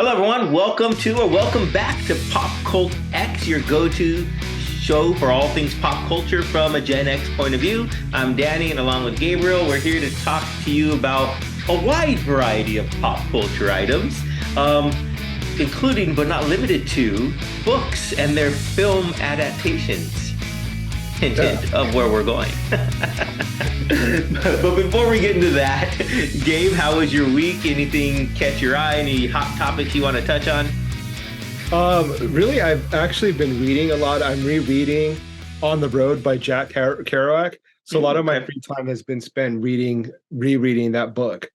Hello, everyone. Welcome back to PopCultX, your go-to show for all things pop culture from a Gen X point of view. I'm Danny, and along with Gabriel, we're here to talk to you about a wide variety of pop culture items, including but not limited to books and their film adaptations. Hint of where we're going. But before we get into that, Gabe, how was your week? Anything catch your eye? Any hot topics you want to touch on? Really, I've actually been reading a lot. I'm rereading On the Road by Jack Kerouac. So a lot of my free time has been spent rereading that book.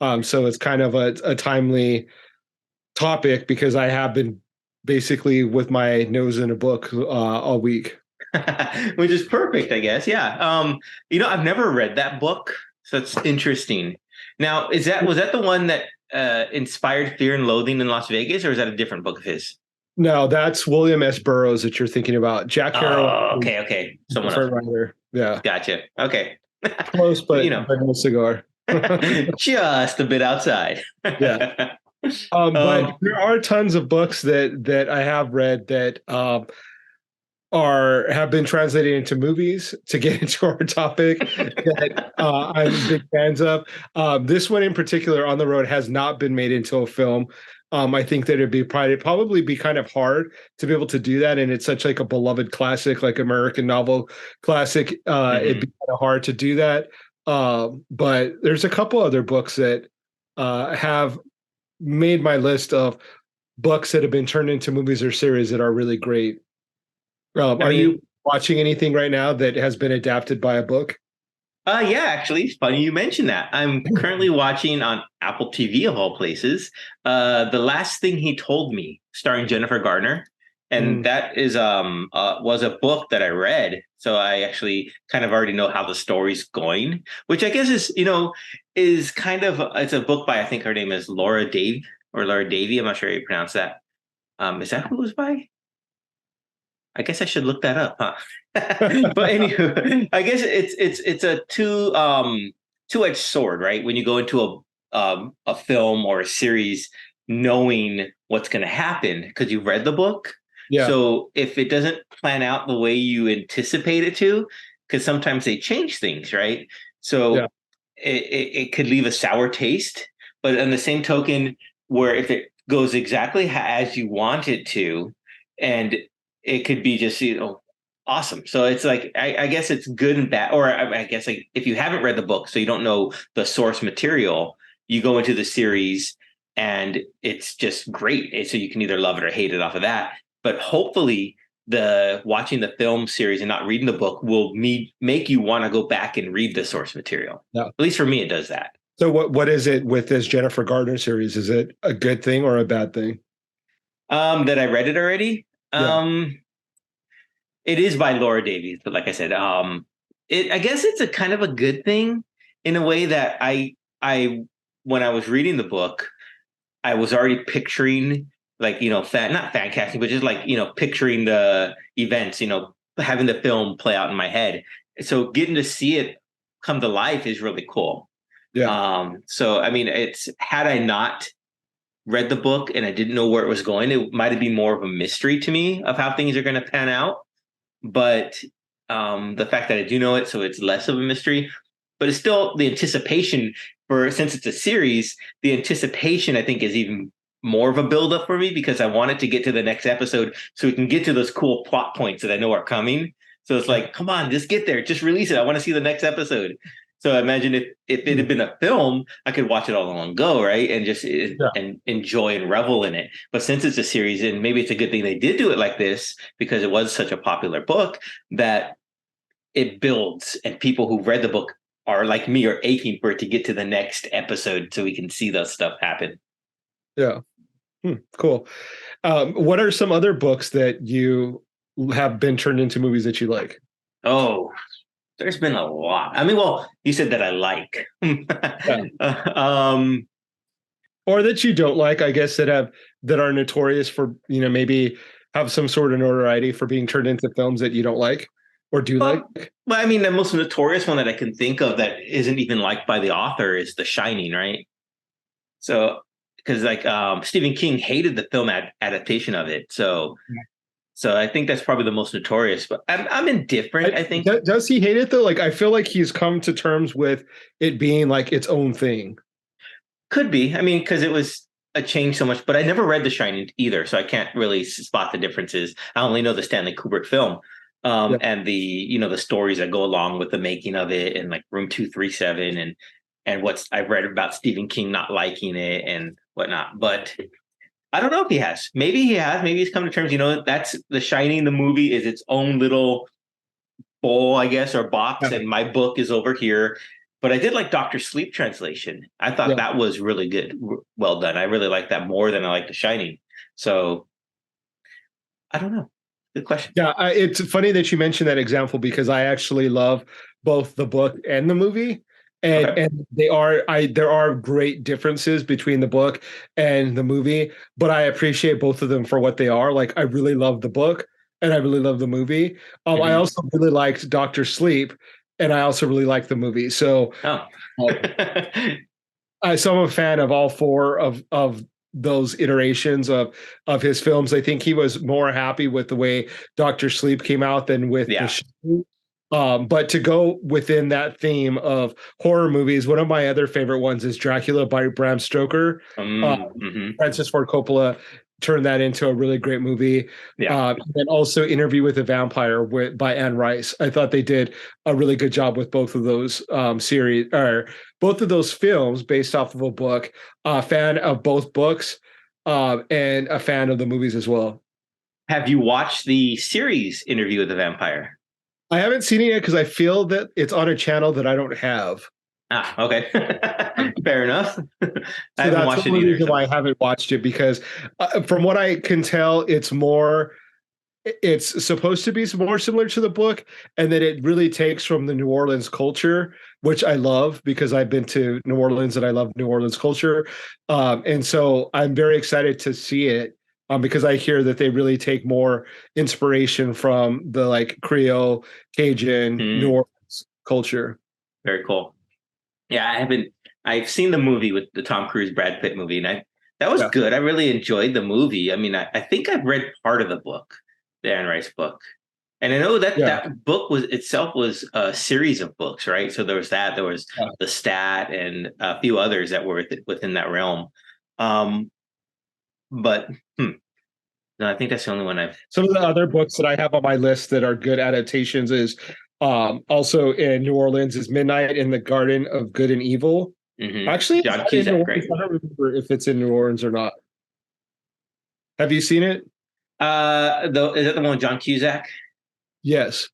So it's kind of a timely topic because I have been basically with my nose in a book all week. Which is perfect, I guess. Yeah. I've never read that book, so it's interesting. Now, was that the one that inspired Fear and Loathing in Las Vegas, or is that a different book of his? No, that's William S. Burroughs that you're thinking about. Jack Kerouac. Oh, okay. Someone else. Writer. Yeah. Gotcha. Okay. Close, but no cigar. Just a bit outside. Yeah. But there are tons of books that I have read that have been translated into movies, to get into our topic, that I'm big fans of. This one in particular, On the Road, has not been made into a film. I think that it'd probably be kind of hard to be able to do that, and it's such like a beloved classic, like American novel classic. It'd be kind of hard to do that. But there's a couple other books that have made my list of books that have been turned into movies or series that are really great. Are you watching anything right now that has been adapted by a book? Yeah, actually, it's funny you mentioned that. I'm currently watching on Apple TV, of all places, The Last Thing He Told Me, starring Jennifer Garner. And that is was a book that I read. So I actually kind of already know how the story's going, which I guess is kind of, it's a book by, I think her name is Laura Davey. I'm not sure how you pronounce that. Is that who it was by? I guess I should look that up, huh? But anyway, I guess it's a two-edged sword, right? When you go into a film or a series, knowing what's going to happen because you've read the book. Yeah. So if it doesn't plan out the way you anticipate it to, because sometimes they change things, right? So it could leave a sour taste. But on the same token, where if it goes exactly as you want it to, and it could be just, awesome. So it's like, I guess it's good and bad. Or I guess like if you haven't read the book, so you don't know the source material, you go into the series and it's just great. So you can either love it or hate it off of that. But hopefully watching the film series and not reading the book will make you want to go back and read the source material. Yeah. At least for me, it does that. So what is it with this Jennifer Garner series? Is it a good thing or a bad thing? That I read it already. Yeah. It is by Laura Davies, but like I said, I guess it's a kind of a good thing in a way that I when I was reading the book, I was already picturing like, not fan casting, but just like, picturing the events, having the film play out in my head. So getting to see it come to life is really cool. Yeah. So, had I not read the book and I didn't know where it was going, it might have been more of a mystery to me of how things are going to pan out. But the fact that I do know it, so it's less of a mystery. But it's still the anticipation since it's a series, the anticipation, I think, is even more of a buildup for me because I want it to get to the next episode so we can get to those cool plot points that I know are coming. So it's like, come on, just get there. Just release it. I want to see the next episode. So I imagine if it had been a film, I could watch it all in one go, right? And just and enjoy and revel in it. But since it's a series, and maybe it's a good thing they did do it like this because it was such a popular book that it builds, and people who read the book are like me, are aching for it to get to the next episode so we can see that stuff happen. Yeah. Cool. What are some other books that you have been turned into movies that you like? Oh, there's been a lot. You said that I like. Or that you don't like, I guess, that are notorious for, maybe have some sort of notoriety for being turned into films that you don't like or do like. Well, the most notorious one that I can think of that isn't even liked by the author is The Shining, right? So because like Stephen King hated the film adaptation of it. So I think that's probably the most notorious. But I'm indifferent. I think Does he hate it though? Like I feel like he's come to terms with it being like its own thing. could be. I mean, because it was a change so much. But I never read The Shining either, so I can't really spot the differences. I only know the Stanley Kubrick film. Yeah. And the the stories that go along with the making of it, and like Room 237, and what's I've read about Stephen King not liking it and whatnot. But I don't know if he has. Maybe he has. Maybe he's come to terms. That's The Shining. The movie is its own little bowl, I guess, or box, Yeah. and my book is over here. But I did like Doctor Sleep translation. I thought Yeah. that was really good, well done. I really like that more than I like The Shining. So I don't know. Good question. Yeah, it's funny that you mentioned that example because I actually love both the book and the movie, and Okay. there are great differences between the book and the movie, but I appreciate both of them for what they are. Like I really love the book and I really love the movie. I Mm-hmm. also really liked Doctor Sleep, and I also really like the movie. So, Oh. um, so I'm a fan of all four of those iterations of his films. I think he was more happy with the way Doctor Sleep came out than with the Yeah. show. But to go within that theme of horror movies, one of my other favorite ones is Dracula by Bram Stoker. Mm-hmm. Francis Ford Coppola turned that into a really great movie. Yeah. And also Interview with a Vampire by Anne Rice. I thought they did a really good job with both of those series or both of those films based off of a book. A fan of both books and a fan of the movies as well. Have you watched the series Interview with the Vampire? I haven't seen it yet because I feel that it's on a channel that I don't have. Ah, okay. Fair enough. I So haven't that's watched the it only either. reason So why I haven't watched it because from what I can tell, it's supposed to be more similar to the book, and that it really takes from the New Orleans culture, which I love because I've been to New Orleans and I love New Orleans culture. And so I'm very excited to see it because I hear that they really take more inspiration from the like Creole, Cajun, New mm, Orleans culture. very cool. Yeah, I haven't. I've seen the movie with the Tom Cruise Brad Pitt movie, and that was Yeah. good. I really enjoyed the movie. I mean, I think I've read part of the book, the Anne Rice book, and I know that Yeah. that book was a series of books, right? So there was that, there was Yeah. the Stat, and a few others that were within that realm. Um, but no, I think that's the only one I've. Some of the other books that I have on my list that are good adaptations is also in New Orleans is Midnight in the Garden of Good and Evil. Actually, it's John not in New Cusack, Orleans. right? I don't remember if it's in New Orleans or not. Have you seen it? Is that the one with John Cusack? Yes.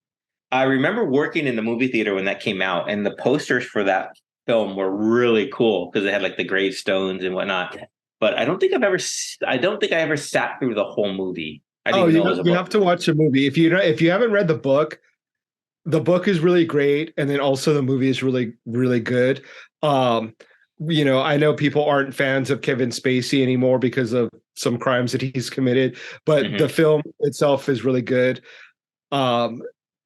I remember working in the movie theater when that came out, and the posters for that film were really cool because they had like the gravestones and whatnot. But I don't think I ever sat through the whole movie. I didn't Oh, even know it was a you have book. to watch the movie. If you haven't read the book is really great, and then also the movie is really, really good. Um, I know people aren't fans of Kevin Spacey anymore because of some crimes that he's committed, but the Hmm. film itself is really good. Um,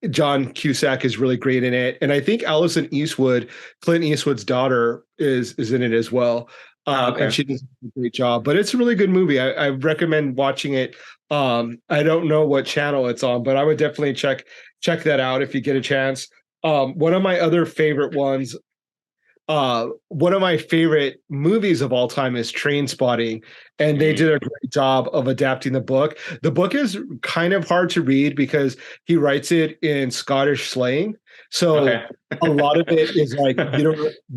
John Cusack is really great in it, and I think Allison Eastwood, Clint Eastwood's daughter, is in it as well. Oh, And okay. she does a great job. But it's a really good movie. I recommend watching it. I don't know what channel it's on, but I would definitely check that out if you get a chance. One of my other favorite ones one of my favorite movies of all time is Train Spotting, and they Mm. did a great job of adapting the book. The book is kind of hard to read because he writes it in Scottish slang. So Okay. a lot of it is like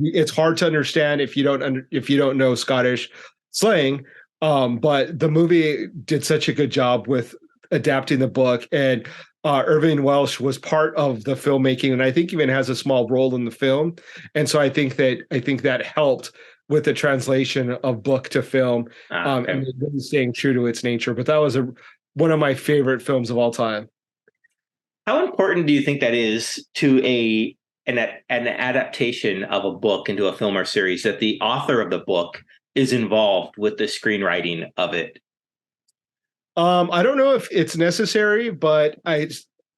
it's hard to understand if you don't know Scottish slang. But the movie did such a good job with adapting the book, and Irving Welsh was part of the filmmaking, and I think even has a small role in the film. And so I think that helped with the translation of book to film, Okay. and really staying true to its nature. But that was one of my favorite films of all time. How important do you think that is to an adaptation of a book into a film or series that the author of the book is involved with the screenwriting of it? I don't know if it's necessary, but I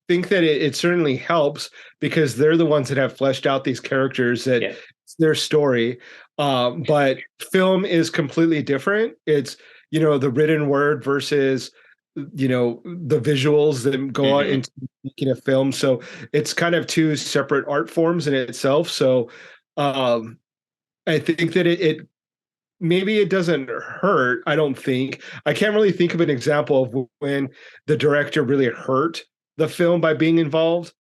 think that it certainly helps because they're the ones that have fleshed out these characters that Yeah. their story. But film is completely different. It's, the written word versus, the visuals that go out Hmm. into making a film. So it's kind of two separate art forms in itself. So um, I think that it maybe it doesn't hurt. I don't think. I can't really think of an example of when the director really hurt the film by being involved.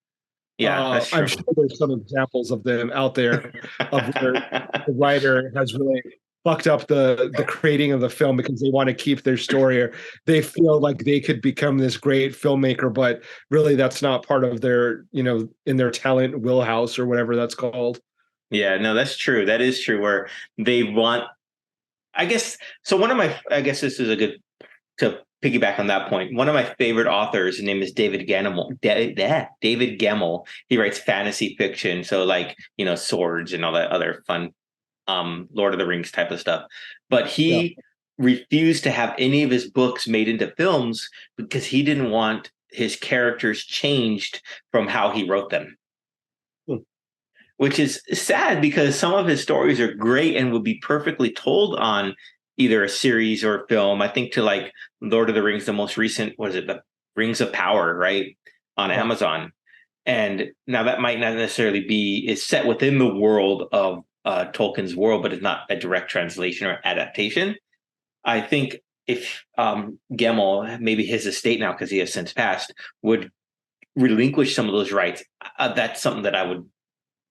Yeah, that's I'm true. sure there's some examples of them out there of where the writer has really fucked up the creating of the film because they want to keep their story, or they feel like they could become this great filmmaker, but really that's not part of their, in their talent wheelhouse or whatever that's called. Yeah, no, that's true. That is true. Where they want, I guess. So one of my, I guess this is a good to piggyback on that point. One of my favorite authors, his name is David Gemmell. David Gemmell. He writes fantasy fiction, so like swords and all that other fun, Lord of the Rings type of stuff. But Yeah. he refused to have any of his books made into films because he didn't want his characters changed from how he wrote them, Hmm. which is sad because some of his stories are great and would be perfectly told on either a series or a film. I think to like Lord of the Rings, the most recent, was it the Rings of Power, right? On Yeah. Amazon. And now that might not necessarily be is set within the world of Tolkien's world, but it's not a direct translation or adaptation. I think if Gemmell, maybe his estate now, because he has since passed, would relinquish some of those rights, that's something that I would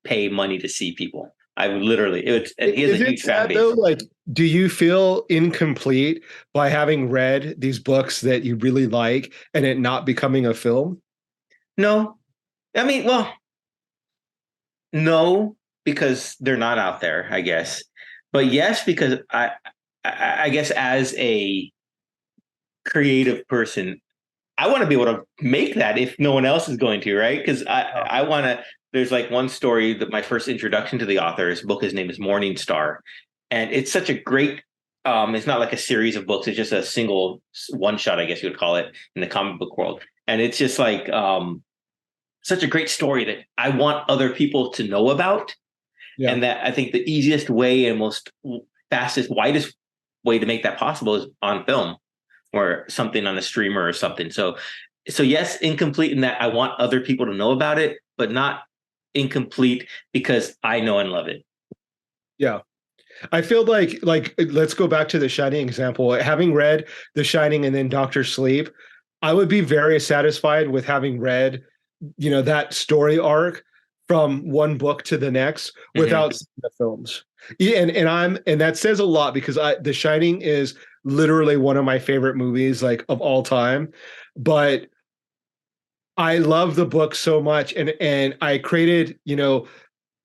pay money to see people. I would literally, and he has a Is it huge fan sad though? base. Like, do you feel incomplete by having read these books that you really like and it not becoming a film? No, I mean, well, no, because they're not out there, I guess. But yes, because I guess as a creative person, I want to be able to make that if no one else is going to, right? Because Oh, I want to. There's like one story that my first introduction to the author's book. His name is Morning Star, and it's such a great. It's not like a series of books. It's just a single one shot, I guess you would call it in the comic book world, and it's just like such a great story that I want other people to know about, yeah. and that I think the easiest way and most fastest, widest way to make that possible is on film or something on a streamer or something. So yes, incomplete in that I want other people to know about it, but not incomplete because I know and love it. Yeah. I feel like let's go back to the Shining example. Having read The Shining and then Doctor Sleep, I would be very satisfied with having read, that story arc from one book to the next Mm-hmm. without seeing the films. Yeah, and that says a lot because The Shining is literally one of my favorite movies like of all time. But I love the book so much, and I created,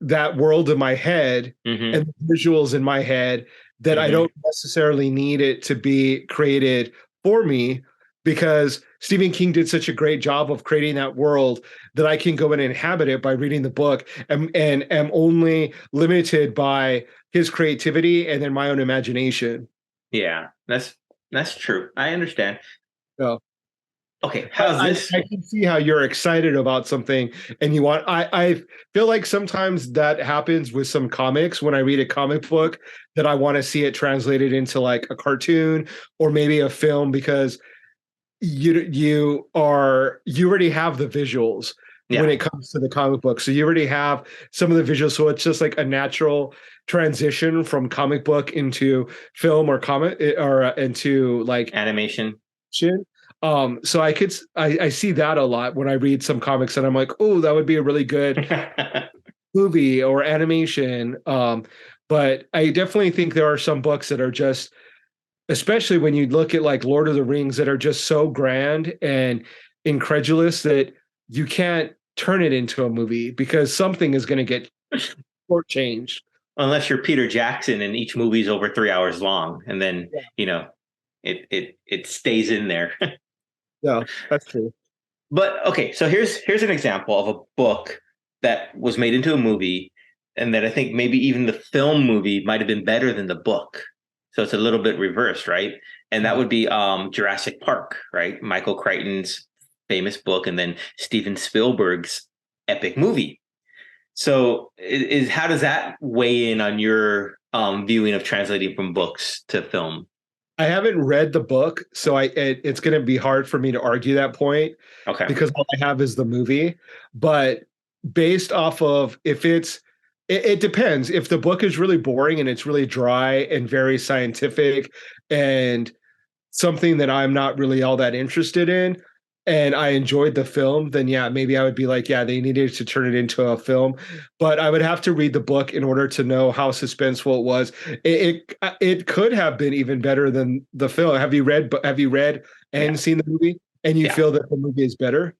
that world in my head Mm-hmm. and the visuals in my head that I Mm-hmm. don't necessarily need it to be created for me, because Stephen King did such a great job of creating that world that I can go and inhabit it by reading the book, and am only limited by his creativity and then my own imagination. Yeah, that's true. I understand. So Okay, But how's I, this? I can see how you're excited about something and you want I feel like sometimes that happens with some comics when I read a comic book that I want to see it translated into like a cartoon or maybe a film, because you already have the visuals when Yeah. it comes to the comic book. So you already have some of the visuals. So it's just like a natural transition from comic book into film or comic or into like Animation. shit. So I see that a lot when I read some comics and I'm like, oh, that would be a really good movie or animation. But I definitely think there are some books that are just, especially when you look at like Lord of the Rings, that are just so grand and incredulous that you can't turn it into a movie because something is going to get shortchanged. Unless you're Peter Jackson and each movie's over 3 hours long, and then Yeah, it stays in there. yeah, that's true. But okay, so here's an example of a book that was made into a movie, and that I think maybe even the film movie might have been better than the book. So it's a little bit reversed, right? And that Yeah. would be Jurassic Park, right? Michael Crichton's famous book, and then Steven Spielberg's epic movie. So is how does that weigh in on your viewing of translating from books to film? I haven't read the book, so it's going to be hard for me to argue that point Okay. because all I have is the movie. But based off of if it depends. If the book is really boring and it's really dry and very scientific and something that I'm not really all that interested in, and I enjoyed the film, then yeah, maybe I would be like, yeah, they needed to turn it into a film. But I would have to read the book in order to know how suspenseful it was. It could have been even better than the film. Have you read Yeah. and seen the movie? And you Yeah. feel that the movie is better?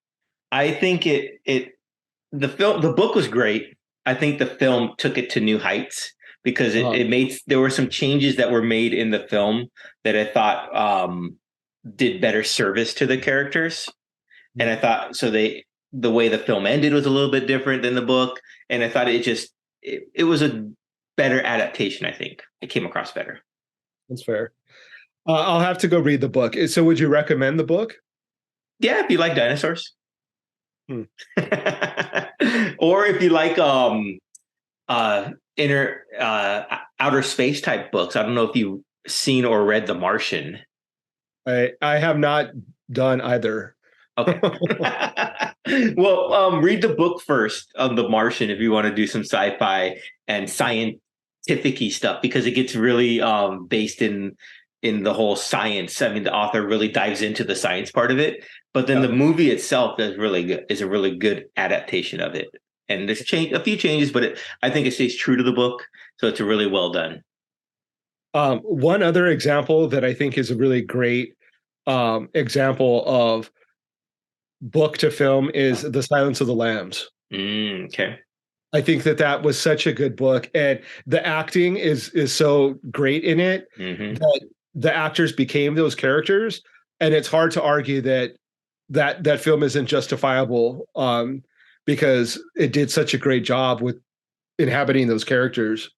I think the book was great. I think the film took it to new heights because Uh, it made there were some changes that were made in the film that I thought did better service to the characters. And I thought so the way the film ended was a little bit different than the book. And I thought it was a better adaptation, I think. It came across better. that's fair. I'll have to go read the book. So, would you recommend the book? Yeah, if you like dinosaurs. Hmm. Or if you like inner outer space type books. I don't know if you've seen or read The Martian. I have not done either. Okay. Well, read the book first of The Martian if you want to do some sci-fi and scientific-y stuff because it gets really based in the whole science. I mean, the author really dives into the science part of it, but then Yeah. the movie itself is a really good adaptation of it. And there's a few changes, but I think it stays true to the book, so it's really well done. One other example that I think is a really great example of book to film is The Silence of the Lambs. Okay. I think that that was such a good book, and the acting is so great in it Hmm. that the actors became those characters, and it's hard to argue that that film isn't justifiable because it did such a great job with inhabiting those characters.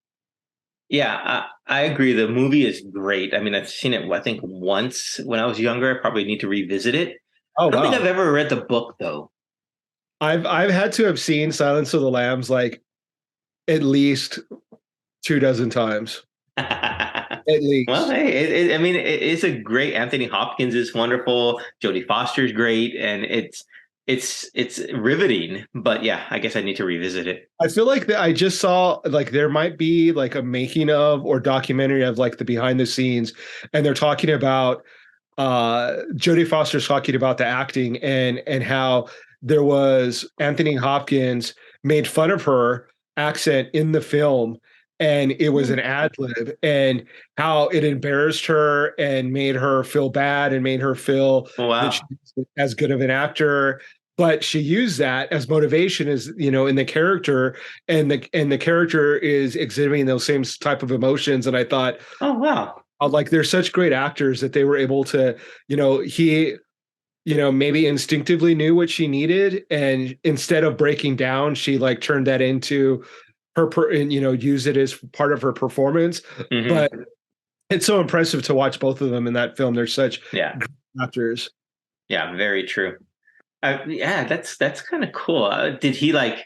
Yeah, I agree. The movie is great. I mean, I've seen it, I think, once when I was younger. I probably need to revisit it. Oh I don't think I've wow. ever read the book, though. I've had to have seen Silence of the Lambs like at least 2 dozen times. At Well, least. hey, I mean, it's a great. Anthony Hopkins is wonderful. Jodie Foster's great, and it's riveting. But yeah, I guess I need to revisit it. I feel like that I just saw like there might be like a making of or documentary of like the behind the scenes, and they're talking about Jodie Foster's talking about the acting and how there was Anthony Hopkins made fun of her accent in the film and it was an ad lib and how it embarrassed her and made her feel bad and made her feel Oh, that she wow. was as good of an actor, but she used that as motivation as in the character, and the character is exhibiting those same type of emotions. And I thought, Oh, wow. like they're such great actors that they were able to, he, maybe instinctively knew what she needed, and instead of breaking down, she like turned that into and use it as part of her performance. Hmm. But it's so impressive to watch both of them in that film. They're such Yeah, great actors. yeah, very true. Yeah, that's kind of cool. Did he like?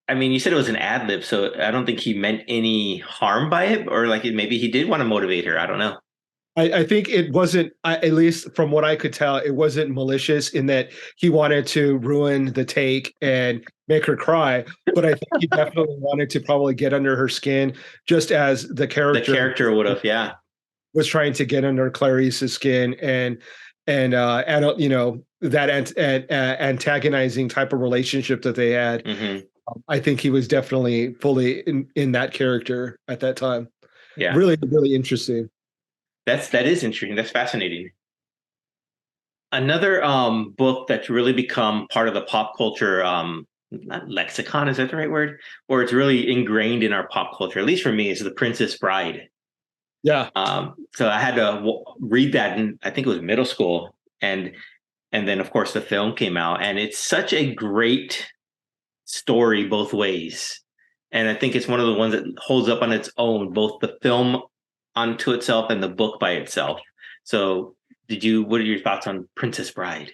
I mean, you said it was an ad lib, so I don't think he meant any harm by it, or like maybe he did want to motivate her. I don't know. I think it wasn't, at least from what I could tell, it wasn't malicious in that he wanted to ruin the take and make her cry. But I think he definitely wanted to probably get under her skin, just as the The character character would have, yeah. was trying to get under Clarice's skin and that antagonizing type of relationship that they had. Hmm. I think he was definitely fully in that character at that time. Yeah, Really, really interesting. that is interesting. That's fascinating. Another book that's really become part of the pop culture not lexicon, is that the right word? Or it's really ingrained in our pop culture, at least for me, is The Princess Bride. Yeah. So I had to read that in, I think it was middle school, and then of course the film came out, and it's such a great story both ways. And I think it's one of the ones that holds up on its own, both the film onto itself and the book by itself. So what are your thoughts on Princess Bride?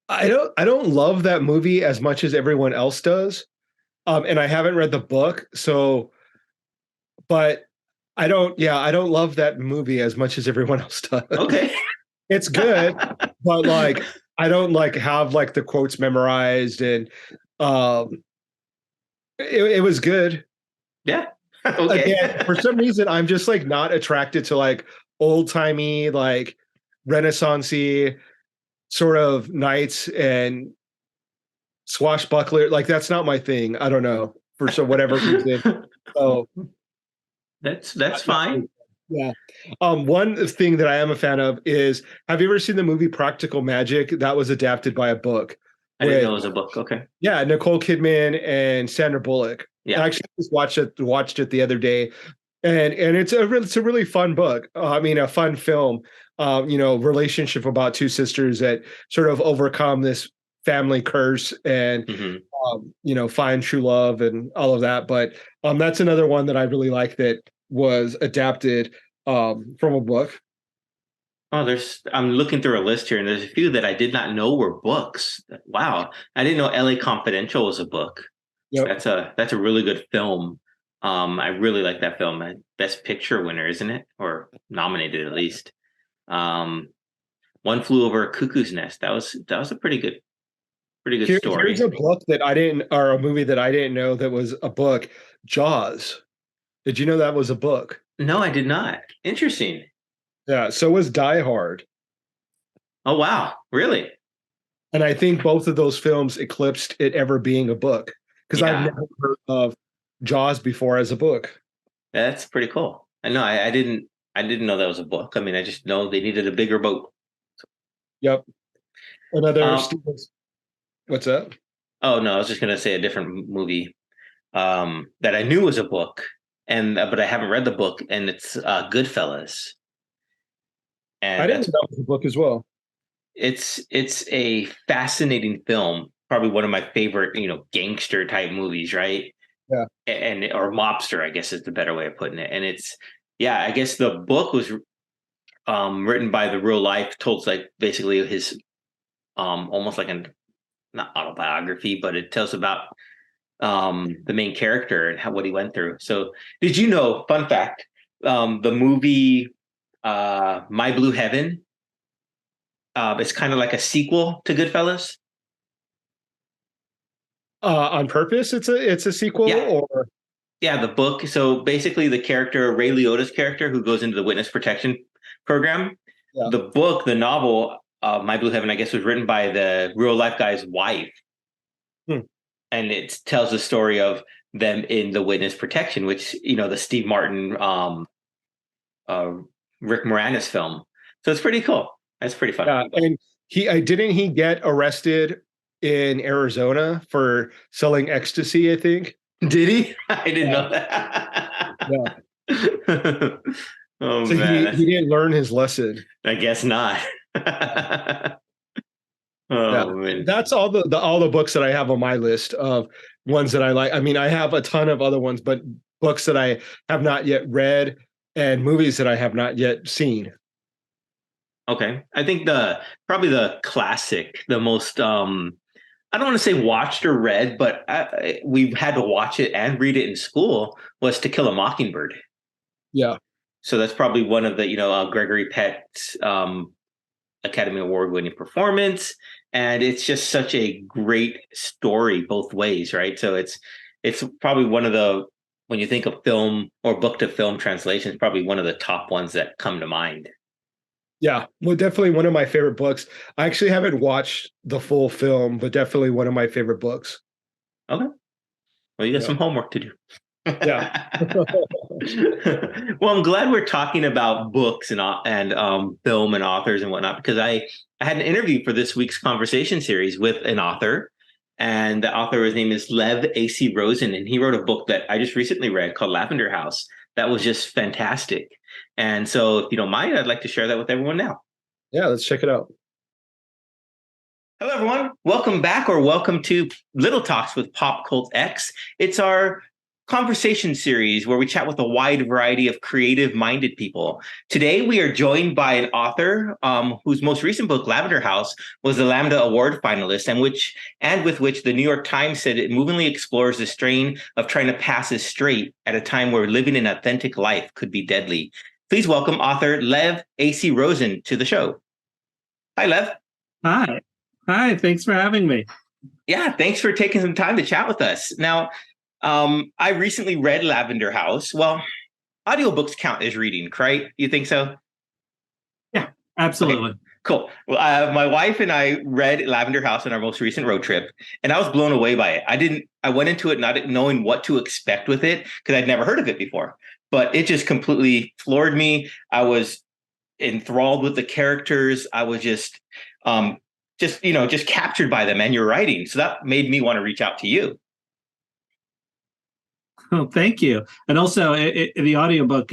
I don't love that movie as much as everyone else does. And I haven't read the book, so but I don't love that movie as much as everyone else does. Okay. It's good, but like I don't like have like the quotes memorized and um it was good. Yeah. Okay. Again, for some reason I'm just like not attracted to like old-timey, like renaissancey sort of knights and swashbuckler. Like that's not my thing. I don't know for so whatever reason. So That's fine. yeah. One thing that I am a fan of is, have you ever seen the movie Practical Magic? That was adapted by a book I didn't know with, it was a book. Okay. yeah, Nicole Kidman and Sandra Bullock. I Yeah. actually just watched it the other day, and it's a really fun book. I mean, a fun film. Relationship about two sisters that sort of overcome this family curse and Hmm. find true love and all of that. But that's another one that I really like that was adapted from a book. Oh, I'm looking through a list here, and there's a few that I did not know were books. Wow. I didn't know LA Confidential was a book. Yep. That's a really good film. I really like that film. Best Picture winner, isn't it? Or nominated at least. Um, One Flew Over a Cuckoo's Nest. That was a pretty good Here's story. a book that I didn't, or a movie that I didn't know that was a book. Jaws. Did you know that was a book? No, I did not. Interesting. Yeah. So was Die Hard, Oh wow, really? and I think both of those films eclipsed it ever being a book because I've Yeah, never heard of Jaws before as a book. that's pretty cool. I know I didn't know that was a book. I mean, I just know they needed a bigger boat. Yep. Another Um, Stevens. What's that? oh no, I was just gonna say a different movie that I knew was a book, and but I haven't read the book, and it's Goodfellas, I and didn't know that was a book as well. it's a fascinating film, probably one of my favorite, gangster type movies, right? Yeah. And or mobster, I guess is the better way of putting it. And it's yeah, I guess the book was written by the real life, told like basically his almost like an not autobiography, but it tells about the main character and what he went through. So did you know, fun fact, the movie My Blue Heaven is kind of like a sequel to Goodfellas. On purpose, it's a Yeah, sequel, or yeah, the book. So basically, the character Ray Liotta's character who goes into the witness protection program. yeah. The book, the novel, My Blue Heaven, I guess, was written by the real life guy's wife, Hmm. and it tells the story of them in the witness protection, which the Steve Martin, uh, Rick Moranis film. So it's pretty cool. That's pretty fun. Yeah, and he didn't he get arrested in Arizona for selling ecstasy, I think. Did he? I didn't Yeah. know that. Yeah. Oh So man, he didn't learn his lesson. I guess not. Yeah. Oh man. That's all the books that I have on my list of ones that I like. I mean, I have a ton of other ones, but books that I have not yet read and movies that I have not yet seen. Okay. I think the probably the classic, the most I don't want to say watched or read, but we had to watch it and read it in school was To Kill a Mockingbird. Yeah. So that's probably one of the Gregory Peck's Academy Award winning performance, and it's just such a great story both ways, right? So it's probably one of the when you think of film or book to film translations, probably one of the top ones that come to mind. Yeah. Well, definitely one of my favorite books. I actually haven't watched the full film, but definitely one of my favorite books. Okay. Well, you got Yeah. some homework to do. Yeah. Well, I'm glad we're talking about books and film and authors and whatnot because I had an interview for this week's conversation series with an author, and the author his name is Lev AC Rosen, and he wrote a book that I just recently read called Lavender House. That was just fantastic, and so if you don't mind, I'd like to share that with everyone now. Yeah, let's check it out. Hello, everyone. Welcome back, or welcome to Little Talks with PopCultX. It's our conversation series where we chat with a wide variety of creative-minded people. Today, we are joined by an author whose most recent book, Lavender House, was a Lambda Award finalist, and with which the New York Times said it movingly explores the strain of trying to pass as straight at a time where living an authentic life could be deadly. Please welcome author Lev AC Rosen to the show. Hi, Lev. Hi. Hi, thanks for having me. Yeah, thanks for taking some time to chat with us. Now, I recently read Lavender House. Well, audiobooks count as reading, right? You think so? Yeah, absolutely. Okay, cool. Well, my wife and I read Lavender House on our most recent road trip, and I was blown away by it. I went into it not knowing what to expect with it because I'd never heard of it before, but it just completely floored me. I was enthralled with the characters. I was just captured by them and your writing. So that made me want to reach out to you. Well, thank you. And also, the audiobook,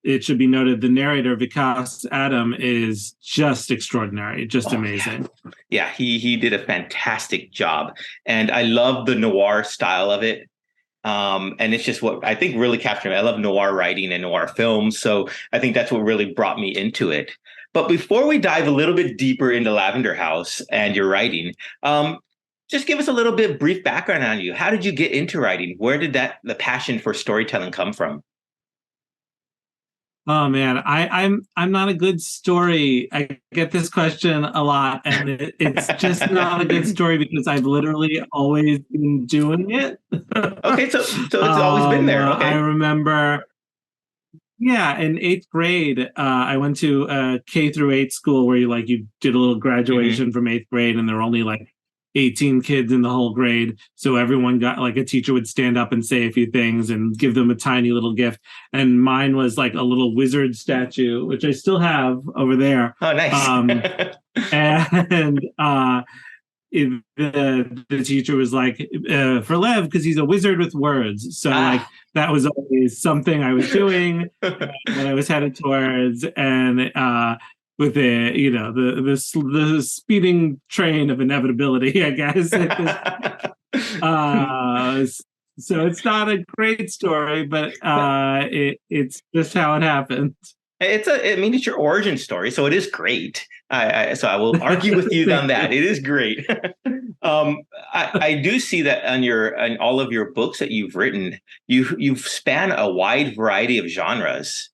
it should be noted, the narrator, Vikas Adam, is just extraordinary, just amazing. Yeah, he did a fantastic job. And I love the noir style of it. And it's just what I think really captured me. I love noir writing and noir films. So I think that's what really brought me into it. But before we dive a little bit deeper into Lavender House and your writing, just give us a little bit brief background on you. How did you get into writing? Where did the passion for storytelling come from? Oh man, I'm not a good story. I get this question a lot, and it's just not a good story because I've literally always been doing it. Okay, so it's always been there. Okay. I remember. Yeah, in eighth grade, I went to a K through 8 school where you did a little graduation from eighth grade, and there were only like 18 kids in the whole grade. So everyone got a teacher would stand up and say a few things and give them a tiny little gift. And mine was like a little wizard statue, which I still have over there. Oh, nice. And the teacher was like, for Lev, because he's a wizard with words. So that was always something I was doing that I was headed towards. And with the speeding train of inevitability, I guess. So it's not a great story, but it's just how it happened. It's your origin story, so it is great. So I will argue with you on that. It is great. I do see that on all of your books that you've written, you've spanned a wide variety of genres.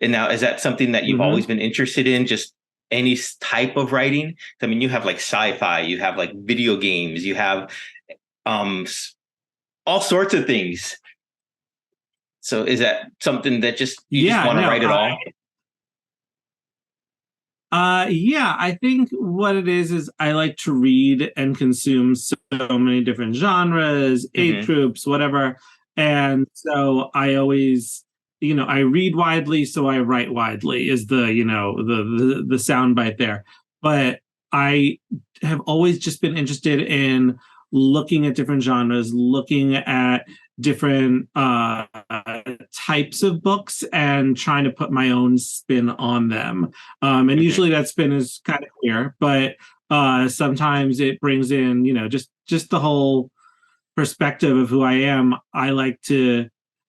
And now, is that something that you've always been interested in? Just any type of writing? I mean, you have like sci-fi, you have like video games, you have all sorts of things. So is that something that just want to write it all? Yeah, I think what it is I like to read and consume so many different genres, age groups, whatever. And so I always, I read widely, so I write widely is the soundbite there. But I have always just been interested in looking at different genres, looking at different types of books and trying to put my own spin on them. And usually that spin is kind of clear, but sometimes it brings in, just the whole perspective of who I am.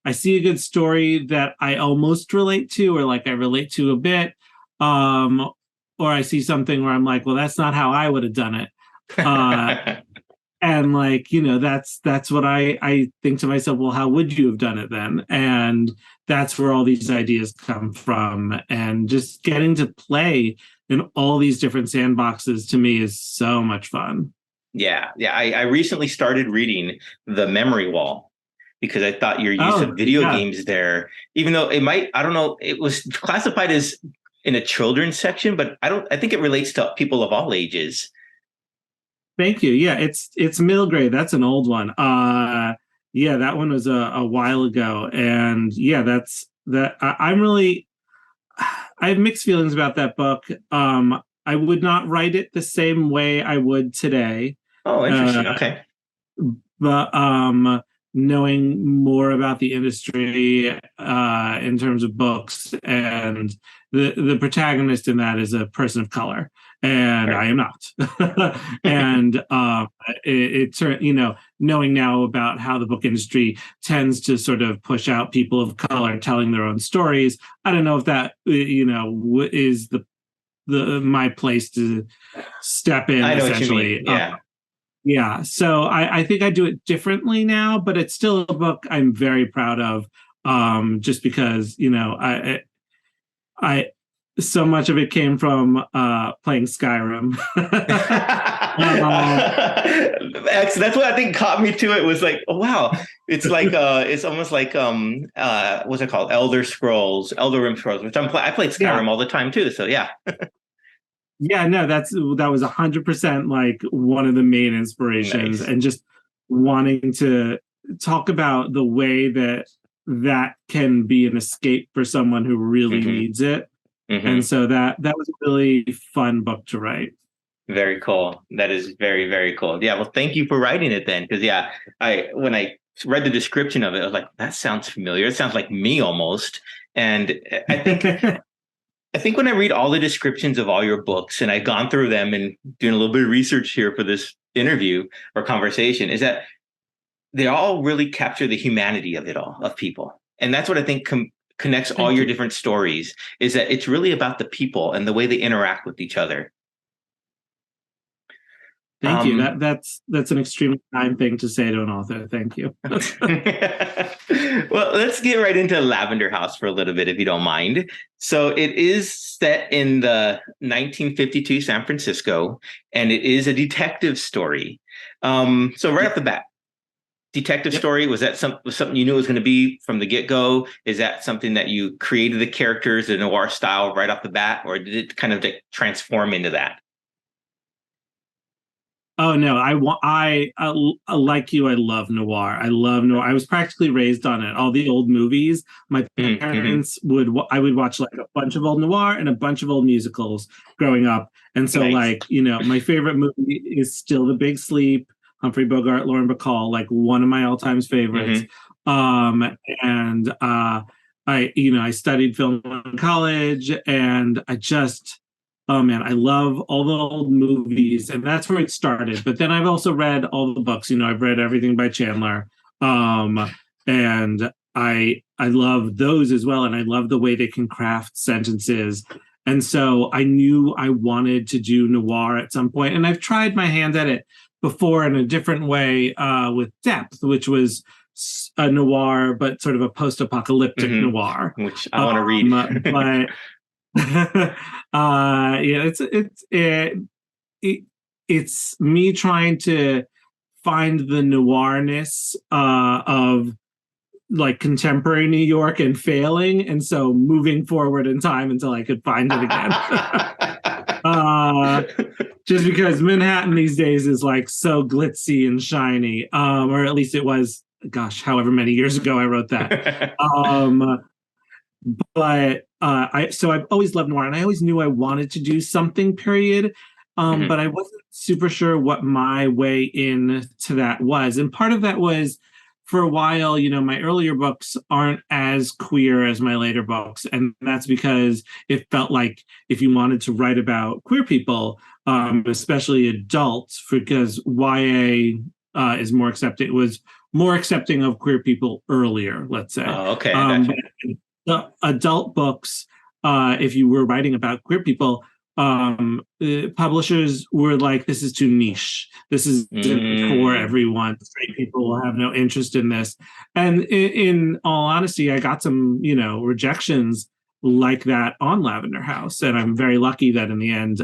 I see a good story that I almost relate to, or like I relate to a bit. Or I see something where I'm like, well, that's not how I would have done it. And that's what I think to myself, well, how would you have done it then? And that's where all these ideas come from. And just getting to play in all these different sandboxes to me is so much fun. Yeah. I recently started reading The Memory Wall because I thought your use of video games there, even though it was classified as in a children's section, but I think it relates to people of all ages. Thank you. Yeah, it's middle grade. That's an old one. Yeah, that one was a while ago, and yeah, I have mixed feelings about that book. I would not write it the same way I would today. Oh, interesting. Okay. But knowing more about the industry in terms of books, and the protagonist in that is a person of color. and Right. I am not. And you know, knowing now about how the book industry tends to sort of push out people of color telling their own stories, I don't know if that, you know, is the my place to step in, I know what you mean. essentially. Yeah. Yeah, so I think I do it differently now, but it's still a book I'm very proud of. Just because, you know, I so much of it came from playing Skyrim. um, That's what I think caught me to it, was like, oh wow, it's like it's almost like what's it called, Elder Rim Scrolls, which I played yeah, Skyrim all the time too, so yeah. yeah, no, that was 100% like one of the main inspirations, Nice. and just wanting to talk about the way that that can be an escape for someone who really Hmm. needs it. Hmm. And so that was a really fun book to write. Very cool. That is very, very cool. Yeah, well, thank you for writing it then, because yeah, I when I read the description of it, I was like, that sounds familiar. It sounds like me almost. And I think I think when I read all the descriptions of all your books, and I've gone through them and doing a little bit of research here for this interview or conversation, is that they all really capture the humanity of it all, of people. And that's what I think connects all Thank your you. different stories, is that it's really about the people and the way they interact with each other. Thank you. Um, That's an extremely kind thing to say to an author. Thank you. well, let's get right into Lavender House for a little bit, if you don't mind. So it is set in the 1952 San Francisco, and it is a detective story. So right off the bat, detective Yep. story, was that something you knew it was going to be from the get-go? Is that something that you created the characters, the noir style, right off the bat, or did it kind of like transform into that? Oh no, like you. I love noir. I love noir. I was practically raised on it. All the old movies. My Mm-hmm. parents I would watch like a bunch of old noir and a bunch of old musicals growing up. And so, Nice. like, you know, my favorite movie is still The Big Sleep. Humphrey Bogart, Lauren Bacall, like one of my all-time favorites. Mm-hmm. And I studied film in college, and I just, oh man, I love all the old movies, and that's where it started. But then I've also read all the books. You know, I've read everything by Chandler, and I love those as well. And I love the way they can craft sentences. And so I knew I wanted to do noir at some point, and I've tried my hand at it before in a different way with Depth, which was a noir, but sort of a post-apocalyptic Mm-hmm. noir. Which I want to read. But yeah, it's me trying to find the noirness of like contemporary New York and failing, and so moving forward in time until I could find it again. Just because Manhattan these days is like so glitzy and shiny, or at least it was. Gosh, however many years ago I wrote that. But I've always loved noir, and I always knew I wanted to do something period, Mhm. but I wasn't super sure what my way into that was. And part of that was, for a while, you know, my earlier books aren't as queer as my later books, and that's because it felt like if you wanted to write about queer people, especially adults, because YA is more accepting. It was more accepting of queer people earlier, let's say. Oh, okay, I got you. The adult books, if you were writing about queer people, publishers were like, this is too niche. This isn't for Mm. everyone. Straight people will have no interest in this. And in all honesty, I got some, you know, rejections like that on Lavender House. And I'm very lucky that in the end,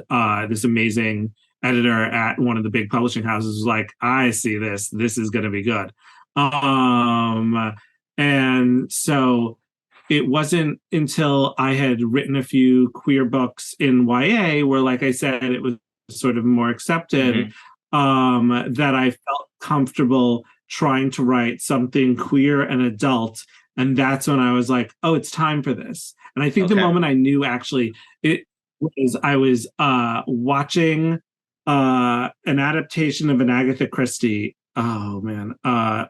this amazing editor at one of the big publishing houses was like, I see this. This is going to be good. And so it wasn't until I had written a few queer books in YA where, like I said, it was sort of more accepted, Mhm. that I felt comfortable trying to write something queer and adult. And that's when I was like, oh, it's time for this. And I think the Okay. moment I knew actually it was I was watching an adaptation of an Agatha Christie. Oh man,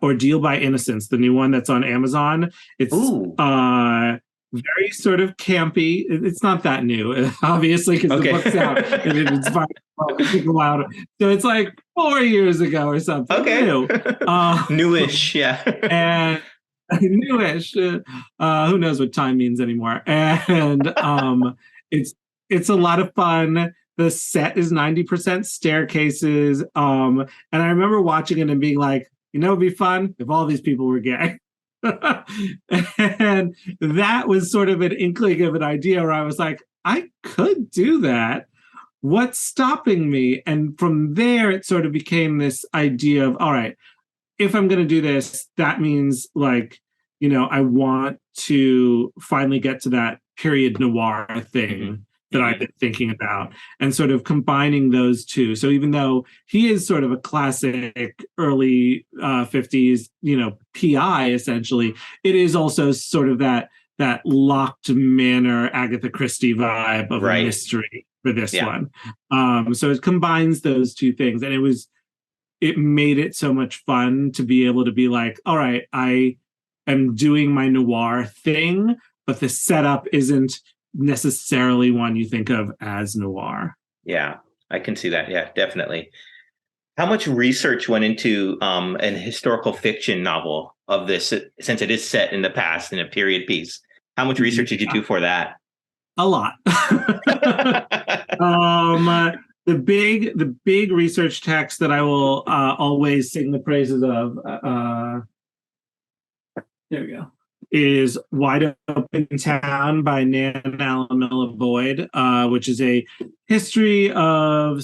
Ordeal by Innocence, the new one that's on Amazon. It's Ooh. very sort of campy. It's not that new, obviously, because the book's out and it inspired people out. So it's like 4 years ago or something. Okay. New. Newish, yeah. And newish. Who knows what time means anymore? And it's a lot of fun. The set is 90% staircases. And I remember watching it and being like, it'd be fun if all these people were gay. And that was sort of an inkling of an idea where I was like, I could do that. What's stopping me? And from there, it sort of became this idea of, all right, if I'm going to do this, that means like, I want to finally get to that period noir thing that I've been thinking about, and sort of combining those two. So even though he is sort of a classic early 50s, PI essentially, it is also sort of that locked manor Agatha Christie vibe of a mystery for this one. So it combines those two things, and it made it so much fun to be able to be like, all right, I am doing my noir thing, but the setup isn't necessarily one you think of as noir. Yeah, I can see that. Yeah, definitely. How much research went into an historical fiction novel of this, since it is set in the past in a period piece? How much research did you do for that? A lot. The big research text that I will always sing the praises of, there we go, is Wide Open Town by Nan Alamilla Boyd, which is a history of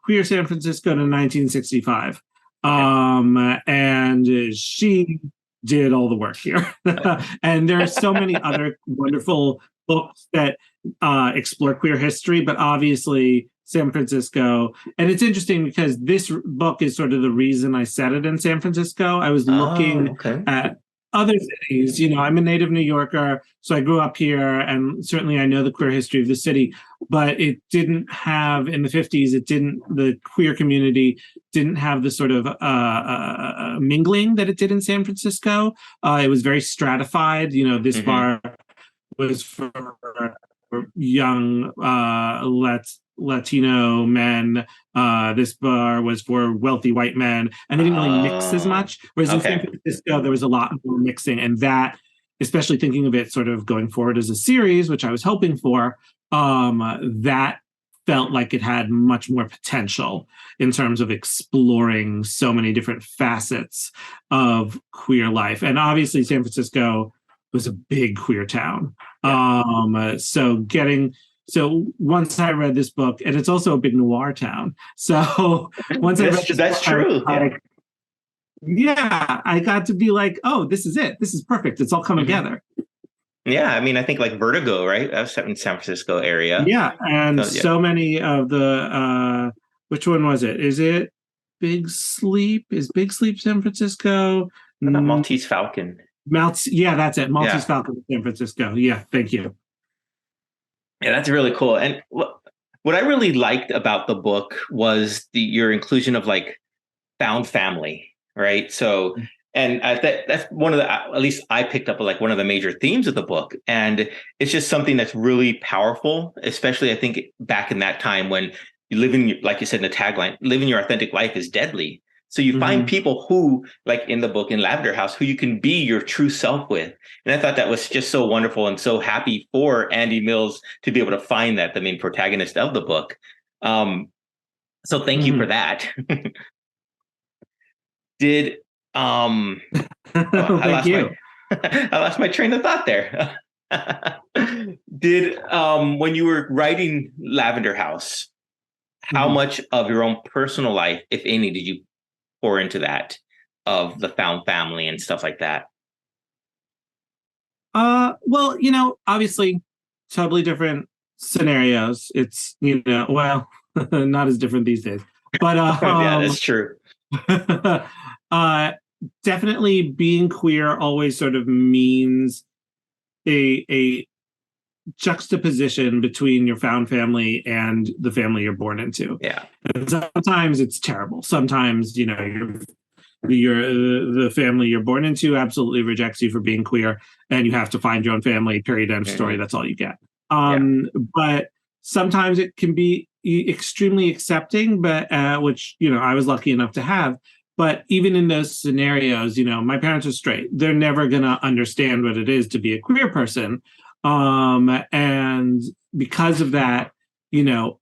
queer San Francisco in 1965. And she did all the work here. And there are so many other wonderful books that explore queer history, but obviously San Francisco. And it's interesting because this book is sort of the reason I set it in San Francisco. I was looking at other cities. I'm a native New Yorker, so I grew up here, and certainly I know the queer history of the city, but it didn't have, in the 50s, the queer community didn't have the sort of mingling that it did in San Francisco. It was very stratified. This bar was for young Latino men. This bar was for wealthy white men, and they didn't really mix as much. Whereas in San Francisco, there was a lot more mixing, and that, especially thinking of it sort of going forward as a series, which I was hoping for, that felt like it had much more potential in terms of exploring so many different facets of queer life. And obviously, San Francisco was a big queer town. So once I read this book, and it's also a big noir town. So once I read this that's book, true. I got to be like, oh, this is it. This is perfect. It's all come together. Yeah, I mean, I think like Vertigo, right? That was set in San Francisco area. Yeah, and so many of the which one was it? Is it Big Sleep? Is Big Sleep San Francisco? Not Maltese Falcon. Yeah, that's it. Maltese Falcon, San Francisco. Yeah, thank you. Yeah, that's really cool. And what I really liked about the book was your inclusion of like found family, right? So, and that's one of the, at least I picked up like one of the major themes of the book. And it's just something that's really powerful, especially I think back in that time when you live in, like you said in the tagline, living your authentic life is deadly. So you find people who, like in the book in Lavender House, who you can be your true self with. And I thought that was just so wonderful, and so happy for Andy Mills to be able to find that, the main protagonist of the book. So thank you for that. I lost my train of thought there. When you were writing Lavender House, how much of your own personal life, if any, did you pour into that, of the found family and stuff like that? Well, obviously totally different scenarios. It's, well, not as different these days, but yeah, that's true. Definitely being queer always sort of means a juxtaposition between your found family and the family you're born into. Yeah. And sometimes it's terrible. Sometimes, you're the family you're born into absolutely rejects you for being queer, and you have to find your own family, period, end of story. That's all you get. But sometimes it can be extremely accepting, but which, you know, I was lucky enough to have. But even in those scenarios, you know, my parents are straight. They're never going to understand what it is to be a queer person. And because of that, you know,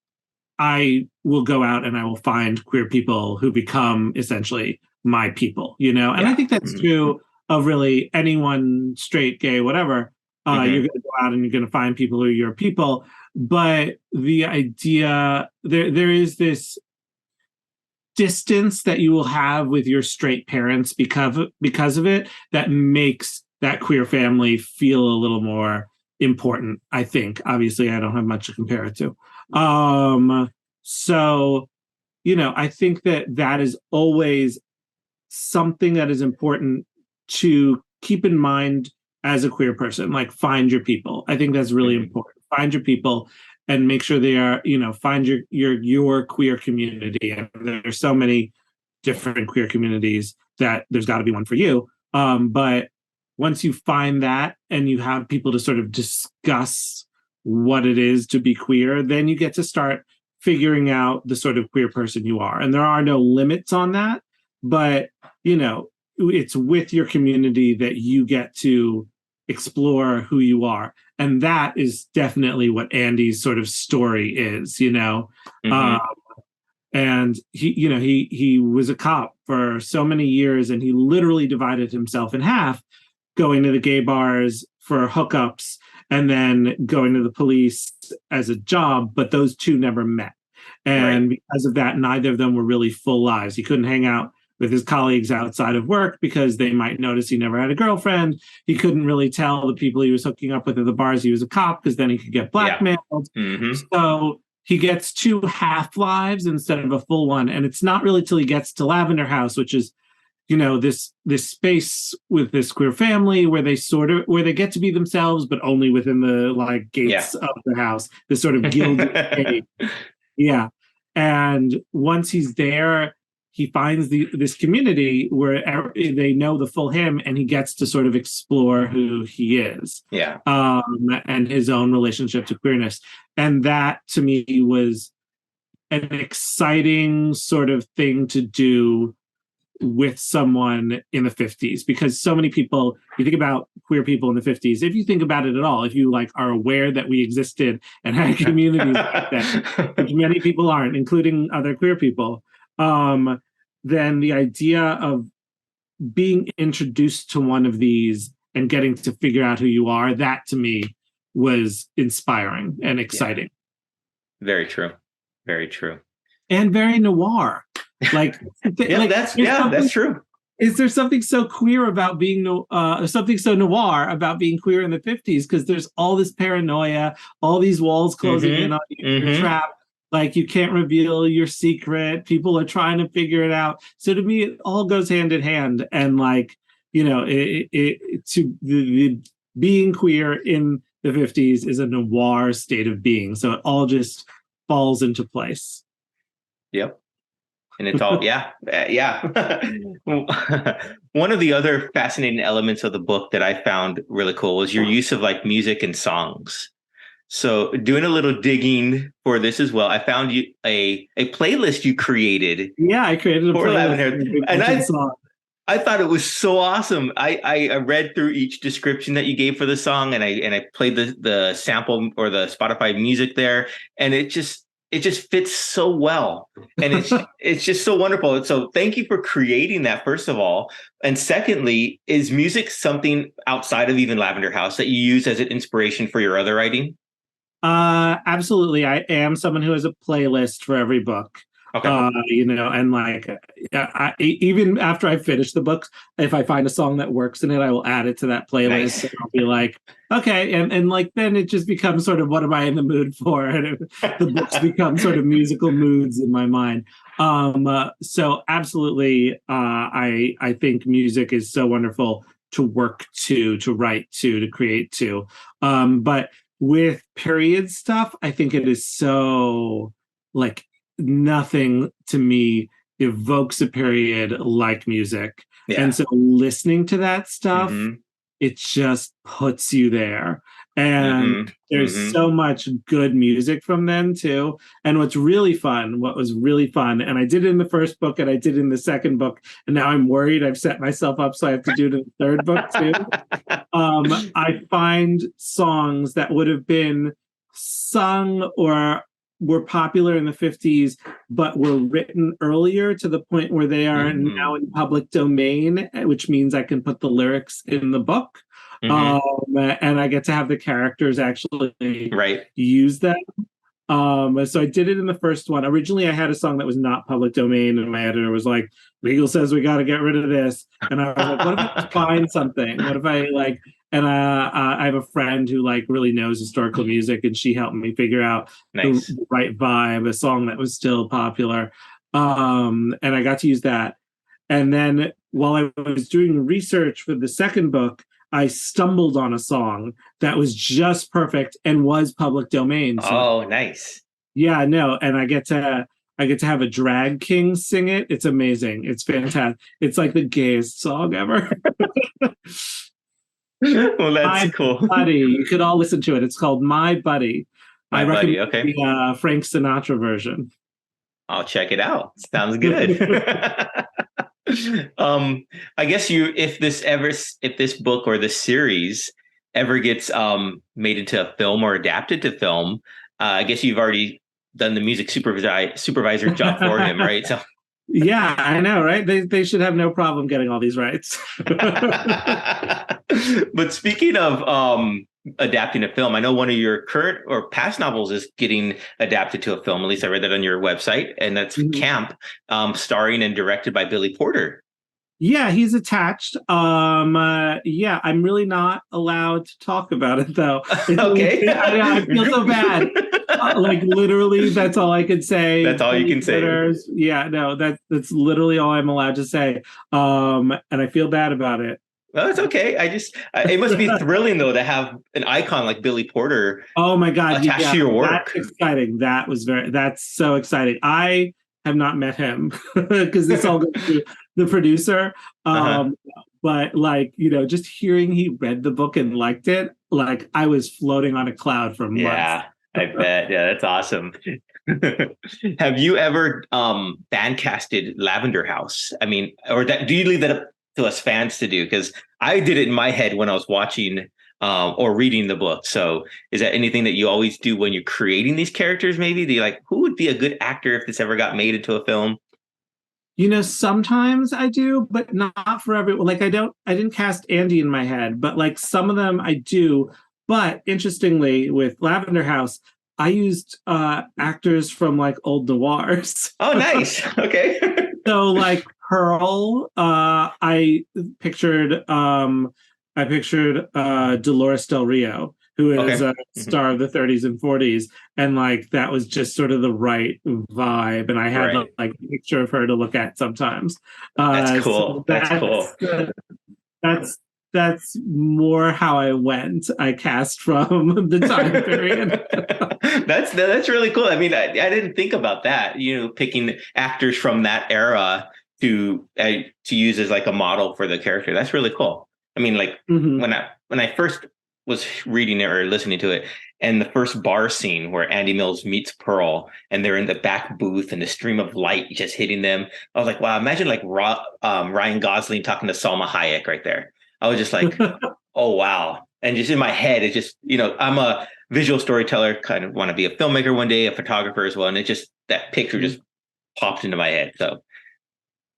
I will go out and I will find queer people who become essentially my people, you know? And I think that's true of really anyone, straight, gay, whatever. You're going to go out and you're going to find people who are your people. But the idea, there is this distance that you will have with your straight parents because of it that makes that queer family feel a little more important, I think. Obviously, I don't have much to compare it to. So, you know, I think that is always something that is important to keep in mind as a queer person. Like, find your people. I think that's really important. Find your people and make sure they are, you know, find your queer community. And there's so many different queer communities that there's got to be one for you. But once you find that and you have people to sort of discuss what it is to be queer, then you get to start figuring out the sort of queer person you are. And there are no limits on that, but, you know, it's with your community that you get to explore who you are. And that is definitely what Andy's sort of story is, you know. And he was a cop for so many years, and he literally divided himself in half, going to the gay bars for hookups and then going to the police as a job, but those two never met. And because of that, neither of them were really full lives. He couldn't hang out with his colleagues outside of work because they might notice he never had a girlfriend. He couldn't really tell the people he was hooking up with at the bars he was a cop, because then he could get blackmailed. So he gets two half lives instead of a full one. And it's not really till he gets to Lavender House, which is, you know, this space with this queer family where they get to be themselves, but only within the like gates of the house, this sort of gilded cave. And once he's there, he finds this community where they know the full him, and he gets to sort of explore who he is. And his own relationship to queerness. And that to me was an exciting sort of thing to do with someone in the 50s, because so many people, you think about queer people in the 50s, if you think about it at all, if you like are aware that we existed and had communities like that, which many people aren't, including other queer people, then the idea of being introduced to one of these and getting to figure out who you are, that to me was inspiring and exciting. Very true. Very true. And very noir. Like, that's true. Is there something so queer about being something so noir about being queer in the 50s? Because there's all this paranoia, all these walls closing in on you, you're trapped. Like, you can't reveal your secret. People are trying to figure it out. So to me, it all goes hand in hand. And like, you know, the being queer in the 50s is a noir state of being. So it all just falls into place. Yep. And it's all, One of the other fascinating elements of the book that I found really cool was your use of like music and songs. So doing a little digging for this as well, I found you a playlist you created. Yeah, I created a playlist. And I thought it was so awesome. I read through each description that you gave for the song, and I played the sample or the Spotify music there, and it just fits so well, and it's just so wonderful. So thank you for creating that, first of all. And secondly, is music something outside of even Lavender House that you use as an inspiration for your other writing? Absolutely. I am someone who has a playlist for every book. Okay. You know, and like, even after I finish the books, if I find a song that works in it, I will add it to that playlist. Nice. And I'll be like, okay, and like then it just becomes sort of, what am I in the mood for? And the books become sort of musical moods in my mind. So absolutely, I think music is so wonderful to work to write to create to. But with period stuff, I think it is so like, nothing to me evokes a period like music. Yeah. And so listening to that stuff, Mhm. it just puts you there. And Mhm. there's Mhm. so much good music from them too. And what was really fun, and I did it in the first book and I did it in the second book, and now I'm worried I've set myself up so I have to do it in the third book too. I find songs that would have been sung or were popular in the 50s, but were written earlier to the point where they are now in public domain, which means I can put the lyrics in the book. Mhm. And I get to have the characters actually Right. use them. So I did it in the first one. Originally, I had a song that was not public domain, and my editor was like, "Legal says we got to get rid of this." And I was like, "What if I just find something? What if I like?" And I have a friend who like really knows historical music, and she helped me figure out Nice. the right vibe, a song that was still popular. And I got to use that. And then while I was doing research for the second book, I stumbled on a song that was just perfect and was public domain. So Oh, nice. yeah, no, and I get to have a drag king sing it. It's amazing. It's fantastic. It's like the gayest song ever. Well, that's My cool. Buddy. You could all listen to it. It's called My Buddy. I My buddy. recommend Okay. the Frank Sinatra version. I'll check it out. Sounds good. I guess if this book or this series ever gets made into a film or adapted to film, I guess you've already done the music supervisor job for him, right? So Yeah, I know, right? They should have no problem getting all these rights. but speaking of adapting a film, I know one of your current or past novels is getting adapted to a film. At least I read that on your website, and that's Camp, starring and directed by Billy Porter. Yeah, he's attached. Yeah, I'm really not allowed to talk about it though. Okay. I feel so bad. Like literally, that's all I could say. That's all you can say. Yeah, no, that's literally all I'm allowed to say. And I feel bad about it. Well, it's okay. It must be thrilling though to have an icon like Billy Porter. Oh my God, attached to your work. That's exciting. That's so exciting. I have not met him because this all goes through the producer. But like, just hearing he read the book and liked it, like I was floating on a cloud for months. Yeah, I bet. Yeah, that's awesome. Have you ever fan casted Lavender House? I mean, do you leave that up to us fans to do? Because I did it in my head when I was watching or reading the book. So is that anything that you always do when you're creating these characters? Maybe do you like, who would be a good actor if this ever got made into a film? Sometimes I do, but not for everyone. Like I didn't cast Andy in my head, but like some of them I do. But interestingly, with Lavender House, I used actors from like old noirs. Oh, nice. Okay. So like Pearl, I pictured Dolores Del Rio, who is a star of the 30s and 40s, and like that was just sort of the right vibe, and I had like a picture of her to look at sometimes. That's cool. So that's cool. That's more how I went. I cast from the time period. That's really cool. I mean, I didn't think about that. Picking actors from that era to use as like a model for the character. That's really cool. I mean, like when I first was reading it or listening to it, and the first bar scene where Andy Mills meets Pearl, and they're in the back booth, and the stream of light just hitting them. I was like, wow! Imagine like Ryan Gosling talking to Salma Hayek right there. I was just like, oh, wow. And just in my head, it's just, I'm a visual storyteller, kind of want to be a filmmaker one day, a photographer as well. And that picture just popped into my head. So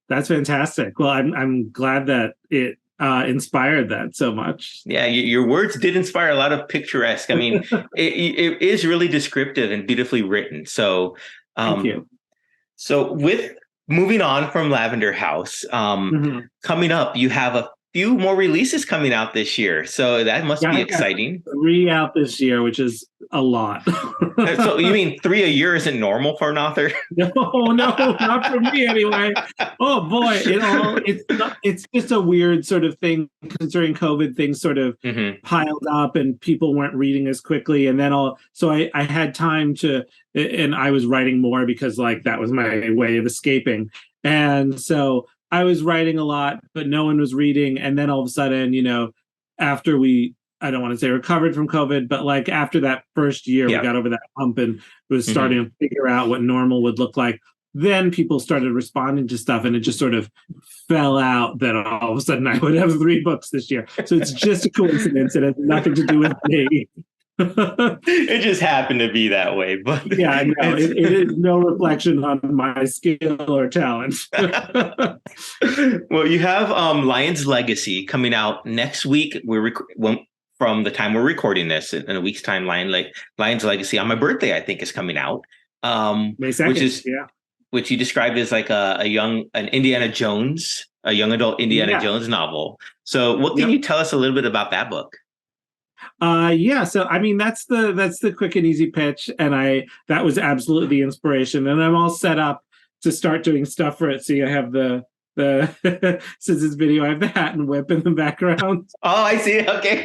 that's fantastic. Well, I'm glad that it inspired that so much. Yeah, your words did inspire a lot of picturesque. I mean, it is really descriptive and beautifully written. So thank you. So with moving on from Lavender House, coming up, you have a few more releases coming out this year, so that must be exciting. 3 out this year, which is a lot. So you mean 3 a year isn't normal for an author? No, not for me anyway. Oh boy, it's just a weird sort of thing considering COVID. Things sort of piled up and people weren't reading as quickly, and then I had time to, and I was writing more because like that was my way of escaping, and so I was writing a lot, but no one was reading, and then all of a sudden, after I don't want to say recovered from COVID, but like after that first year, we got over that hump and was starting to figure out what normal would look like. Then people started responding to stuff, and it just sort of fell out that all of a sudden I would have 3 books this year. So it's just a coincidence. It has nothing to do with me. It just happened to be that way, but yeah, no, it is no reflection on my skill or talent. Well, you have Lion's Legacy coming out next week. From the time we're recording this, in a week's time, Lion's Legacy on my birthday, I think, is coming out. May 2nd, which you described as like a young adult Indiana Jones novel. So, what can you tell us a little bit about that book? So I mean that's the quick and easy pitch, and that was absolutely the inspiration, and I'm all set up to start doing stuff for it. See, I have the since this video, I have the hat and whip in the background. Oh, I see. Okay.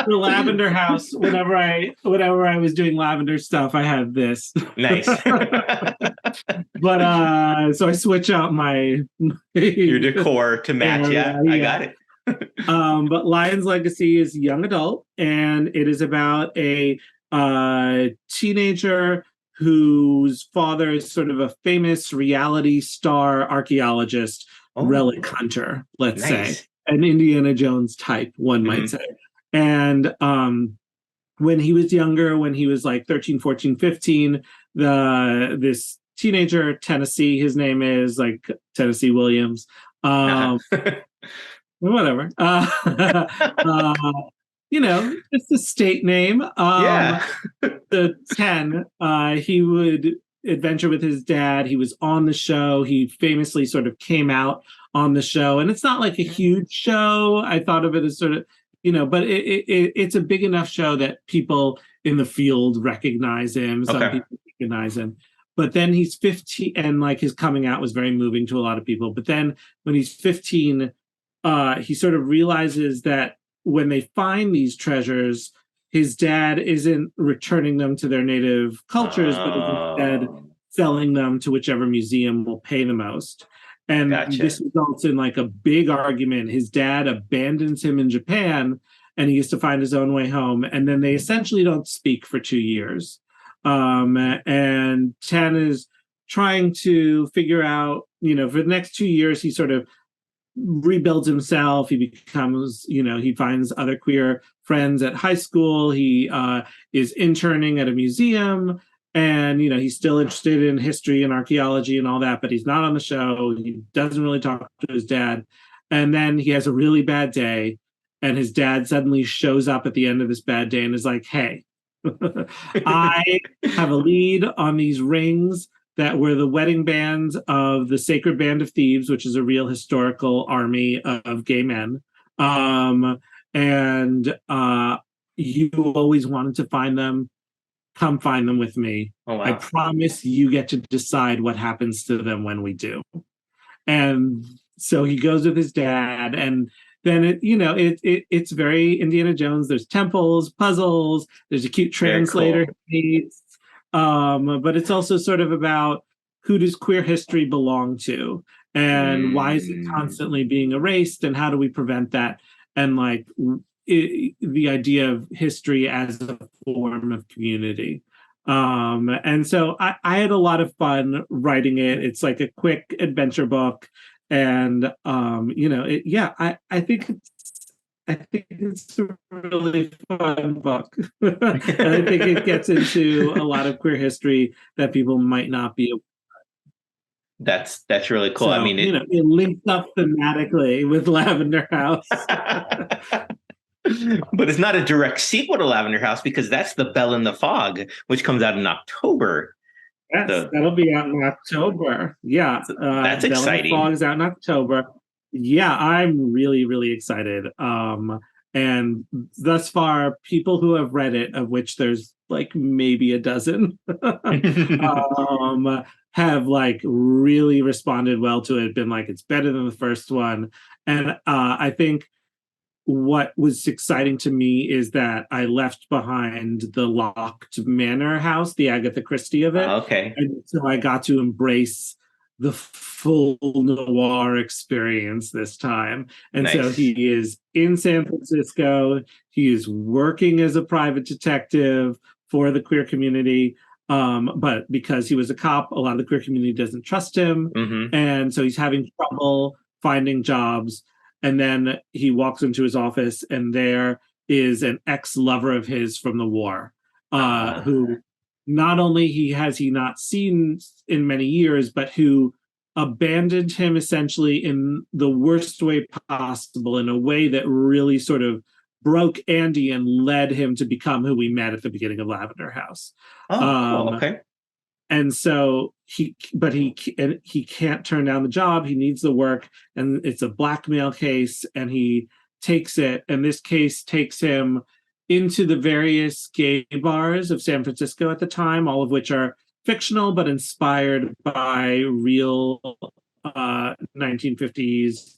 The Lavender House. Whenever I was doing lavender stuff, I had this. Nice. But so I switch out your decor to match. I got it. But Lion's Legacy is young adult, and it is about a teenager whose father is sort of a famous reality star archaeologist, relic hunter, let's say, an Indiana Jones type, one might say. And when he was younger, when he was like 13, 14, 15, this teenager, Tennessee, his name is like Tennessee Williams. Whatever. Just a state name. The 10, he would adventure with his dad. He was on the show. He famously sort of came out on the show. And it's not like a huge show. I thought of it as sort of, but it's a big enough show that people in the field recognize him. Some people recognize him. But then he's 15, and like his coming out was very moving to a lot of people. But then when he's 15, he sort of realizes that when they find these treasures, his dad isn't returning them to their native cultures, but instead selling them to whichever museum will pay the most. And this results in like a big argument. His dad abandons him in Japan, and he has to find his own way home. And then they essentially don't speak for 2 years. And 10 is trying to figure out, for the next 2 years, he sort of rebuilds himself. He becomes, he finds other queer friends at high school. He is interning at a museum, and he's still interested in history and archaeology and all that, but he's not on the show. He doesn't really talk to his dad. And then he has a really bad day, and his dad suddenly shows up at the end of this bad day and is like, hey, I have a lead on these rings that were the wedding bands of the Sacred Band of Thieves, which is a real historical army of gay men. And you always wanted to find them. Come find them with me. Oh, wow. I promise you get to decide what happens to them when we do. And so he goes with his dad, and then it's very Indiana Jones. There's temples, puzzles. There's a cute translator he meets. But it's also sort of about who does queer history belong to, and why is it constantly being erased, and how do we prevent that? And like the idea of history as a form of community. And so I had a lot of fun writing it. It's like a quick adventure book, and I think it's a really fun book. And I think it gets into a lot of queer history that people might not be aware. That's really cool. So, I mean, it links up thematically with Lavender House. But it's not a direct sequel to Lavender House, because that's The Bell in the Fog, which comes out in October. Yes, that'll be out in October. Yeah. That's exciting. Bell in the Fog is out in October. Yeah, I'm really, really excited. And thus far, people who have read it, of which there's like maybe a dozen, have like really responded well to it, been like, it's better than the first one. And I think what was exciting to me is that I left behind the locked manor house, the Agatha Christie of it. Okay. And so I got to embrace the full noir experience this time. And Nice. so he is in San Francisco. He is working as a private detective for the queer community. But because he was a cop, a lot of the queer community doesn't trust him. Mm-hmm. And so he's having trouble finding jobs. And then he walks into his office, and there is an ex-lover of his from the war, who not only has he not seen in many years, but who abandoned him essentially in the worst way possible, in a way that really sort of broke Andy and led him to become who we met at the beginning of Lavender House. Cool. Okay. And so he can't turn down the job. He needs the work, and it's a blackmail case, and he takes it. And this case takes him into the various gay bars of San Francisco at the time, all of which are fictional but inspired by real 1950s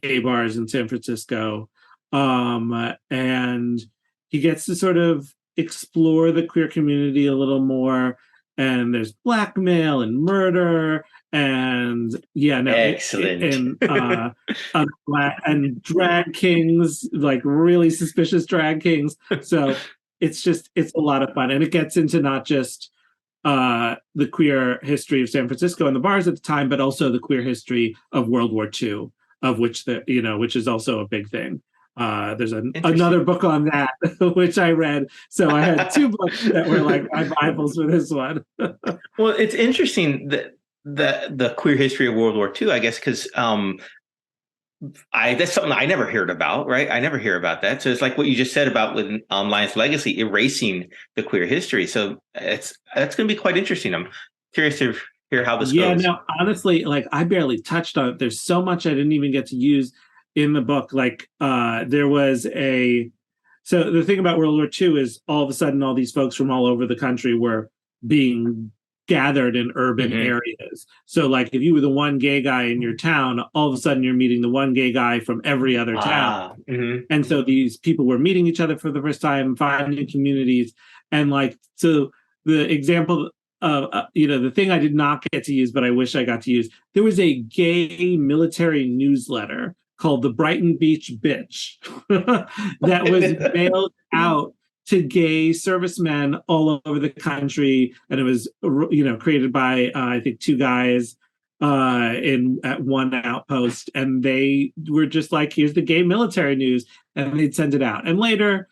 gay bars in San Francisco. And he gets to sort of explore the queer community a little more. And there's blackmail and murder and excellent. And drag kings, like really suspicious drag kings. So it's a lot of fun, and it gets into not just the queer history of San Francisco and the bars at the time, but also the queer history of World War II, of which which is also a big thing. There's another book on that, which I read. So I had two books that were like my Bibles for this one. Well, it's interesting that the queer history of World War II, I guess, because that's something I never heard about, right? I never hear about that. So it's like what you just said about with Lion's Legacy, erasing the queer history. So that's going to be quite interesting. I'm curious to hear how this goes. Yeah, no, honestly, like I barely touched on it. There's so much I didn't even get to use in the book. Like there was so the thing about World War II is all of a sudden all these folks from all over the country were being gathered in urban areas. So like if you were the one gay guy in your town, all of a sudden you're meeting the one gay guy from every other town. And so these people were meeting each other for the first time, finding communities. And like, so the example of, the thing I did not get to use, but I wish I got to use, there was a gay military newsletter called the Brighton Beach Bitch that was mailed out to gay servicemen all over the country, and it was created by I think two guys at one outpost, and they were just like, here's the gay military news, and they'd send it out. And later,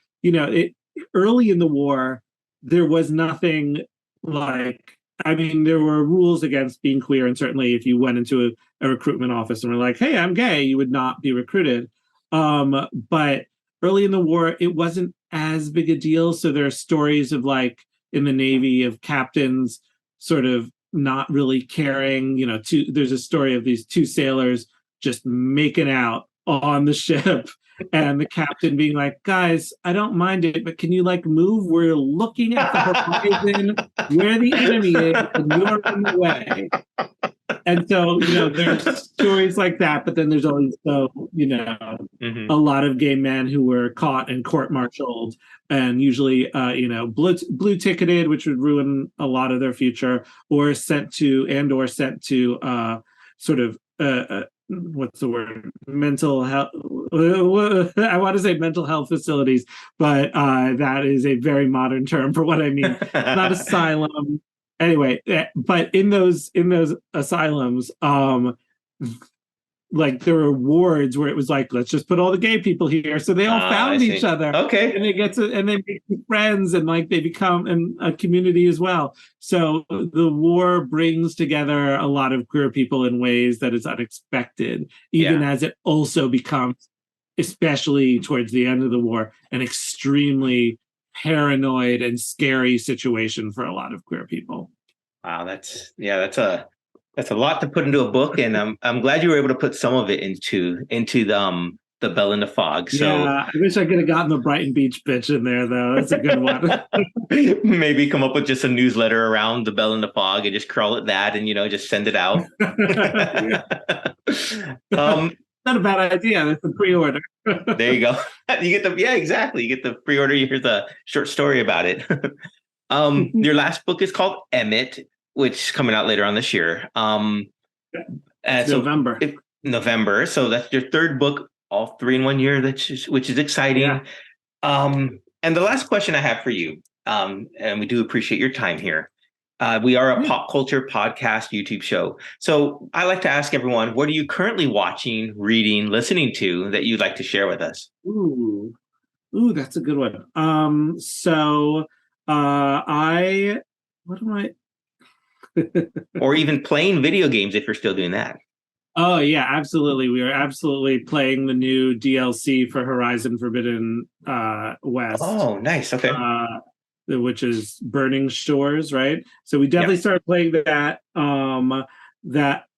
early in the war, there was nothing like, I mean, there were rules against being queer, and certainly if you went into a recruitment office and were like, hey, I'm gay, you would not be recruited. But early in the war, it wasn't as big a deal. So there are stories of like in the Navy of captains sort of not really caring. There's a story of these two sailors just making out on the ship, and the captain being like, guys, I don't mind it, but can you like move? We're looking at the horizon where the enemy is, and you're in the way. And so, there's stories like that, but then there's always, a lot of gay men who were caught and court-martialed, and usually, blue ticketed, which would ruin a lot of their future, or sent to sort of, what's the word? Mental health. I want to say mental health facilities, but that is a very modern term for what I mean. Not asylum. Anyway, but in those asylums, like there were wards where it was like, let's just put all the gay people here. So they all found each other. Okay. And they make friends, and like they become a community as well. So the war brings together a lot of queer people in ways that is unexpected, even as it also becomes, especially towards the end of the war, an extremely paranoid and scary situation for a lot of queer people. Wow, that's a lot to put into a book, and I'm glad you were able to put some of it into The Bell and the Fog. So yeah, I wish I could have gotten the Brighton Beach bitch in there, though. That's a good one. maybe come up with just a newsletter around The Bell and the Fog and just crawl it that and, just send it out. Not a bad idea. That's a pre-order. There you go. Exactly. You get the pre-order. Here's a short story about it. Your last book is called Emmett, which is coming out later on this year. November. November. So that's your third book, all 3 in 1 year, which is exciting. Yeah. And the last question I have for you, and we do appreciate your time here. We are a pop culture podcast YouTube show. So I like to ask everyone, what are you currently watching, reading, listening to that you'd like to share with us? Ooh, that's a good one. What am I? Or even playing video games if you're still doing that. Oh, yeah, absolutely. We are absolutely playing the new DLC for Horizon Forbidden West. Oh, nice. Okay. Which is Burning Shores, right? So we definitely started playing that.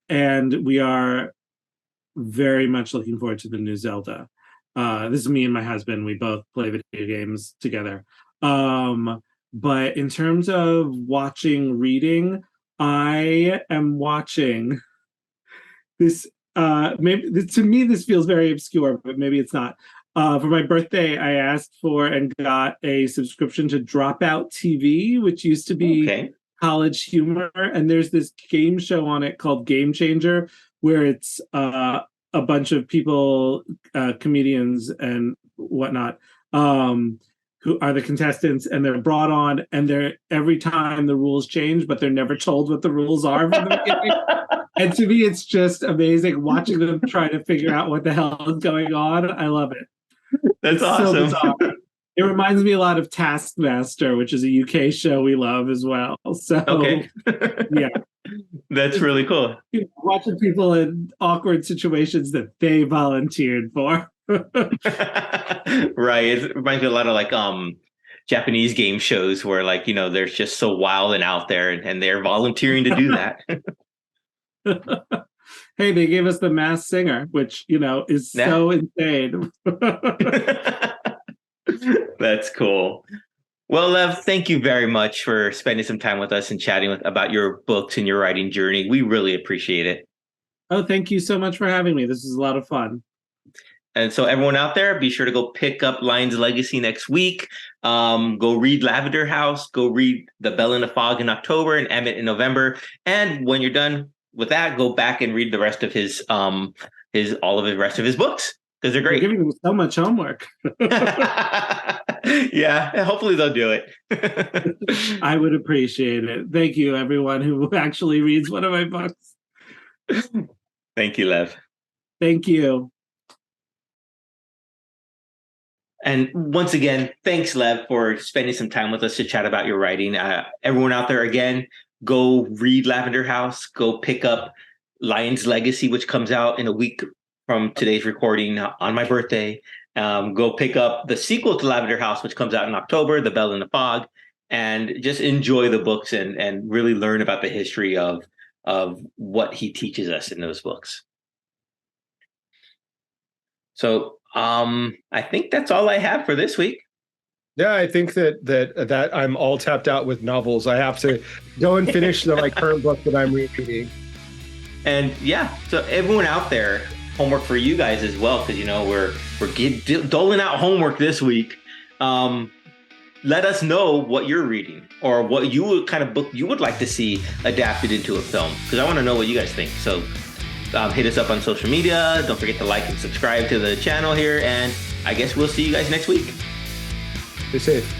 And we are very much looking forward to the new Zelda. This is me and my husband. We both play video games together. But in terms of reading, I am watching this. Maybe to me this feels very obscure, but maybe it's not. For my birthday, I asked for and got a subscription to Dropout TV, which used to be College Humor, and there's this game show on it called Game Changer, where it's a bunch of people, comedians and whatnot, who are the contestants, and they're brought on, and every time the rules change, but they're never told what the rules are from the beginning. And to me, it's just amazing watching them try to figure out what the hell is going on. I love it. That's awesome. So it reminds me a lot of Taskmaster, which is a UK show we love as well. So, yeah. That's really cool. Watching people in awkward situations that they volunteered for. Right. It reminds me a lot of Japanese game shows where they're just so wild and out there and they're volunteering to do that. Hey, they gave us The Masked Singer, which is so insane. That's cool. Well, Lev, thank you very much for spending some time with us and chatting about your books and your writing journey. We really appreciate it. Oh, thank you so much for having me. This is a lot of fun. And so everyone out there, be sure to go pick up Lion's Legacy next week. Go read Lavender House. Go read The Bell and the Fog in October and Emmett in November. And when you're done with that, go back and read the rest of his rest of his books, because they're great. You're giving them so much homework. Yeah, hopefully they'll do it. I would appreciate it. Thank you, everyone who actually reads one of my books. Thank you, Lev. Thank you. And once again, thanks, Lev, for spending some time with us to chat about your writing. Everyone out there, again, go read Lavender House. Go pick up Lion's Legacy, which comes out in a week from today's recording on my birthday. Go pick up the sequel to Lavender House, which comes out in October, The Bell and the Fog, and just enjoy the books and really learn about the history of what he teaches us in those books. So I think that's all I have for this week. Yeah, I think that I'm all tapped out with novels. I have to go and finish the current book that I'm reading. And yeah, so everyone out there, homework for you guys as well, because we're doling out homework this week. Let us know what you're reading or what kind of book you would like to see adapted into a film, because I want to know what you guys think. So hit us up on social media. Don't forget to like and subscribe to the channel here, and I guess we'll see you guys next week. Be safe.